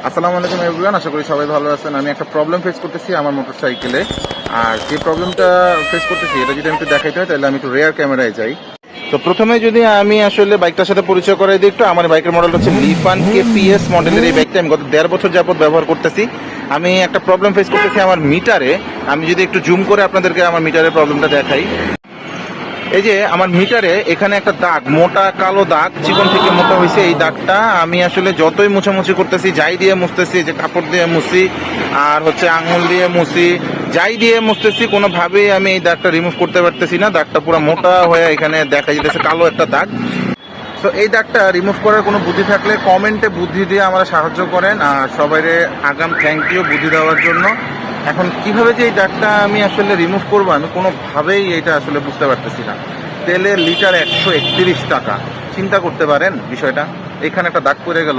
আসসালামু আলাইকুম এভরিওয়ান, আশা করি সবাই ভালো আছেন। আমি একটা প্রবলেম ফেস করতেছি আমার মোটরসাইকেলে। আর যে প্রবলেমটা ফেস করতেছি এটা যদি আমি একটু দেখাইতে হয় তাহলে আমি একটু রেয়ার ক্যামেরায় যাই। তো প্রথমে যদি আমি আসলে বাইকটার সাথে পরিচয় করাই দিই একটু, আমার বাইকের মডেল হচ্ছে লিফান কেপিএস মডেলের। এই বাইকটা আমি গত 1.5 বছর যাবত ব্যবহার করতেছি। আমি একটা প্রবলেম ফেস করতেছি আমার মিটারে। আমি যদি একটু জুম করে আপনাদেরকে আমার মিটারের প্রবলেমটা দেখাই। এই যে আমার মিটারে এখানে একটা দাগ, মোটা কালো দাগ, চিকন থেকে মোটা হয়েছে। এই দাগটা আমি আসলে যতই মুছামুছি করতেছি, যাই দিয়ে মুছতেছি, যে কাপড় দিয়ে মুছি আর হচ্ছে আঙুল দিয়ে মুছি, যাই দিয়ে মুছতেছি, কোনোভাবেই আমি এই দাগটা রিমুভ করতে পারতেছি না। দাগটা পুরো মোটা হয়ে এখানে দেখা যেতেছে কালো একটা দাগ। তো এই দাগটা রিমুভ করার কোনো বুদ্ধি থাকলে কমেন্টে বুদ্ধি দিয়ে আমরা সাহায্য করেন। আর সবাইরে আগাম থ্যাংক ইউ বুদ্ধি দেওয়ার জন্য। এখন কিভাবে যে এই দাগটা আমি আসলে রিমুভ করবো আমি কোনোভাবেই এটা আসলে বুঝতে পারতেছি না। তেলের লিটার 131 টাকা, চিন্তা করতে পারেন বিষয়টা। এখানে একটা দাগ পড়ে গেল।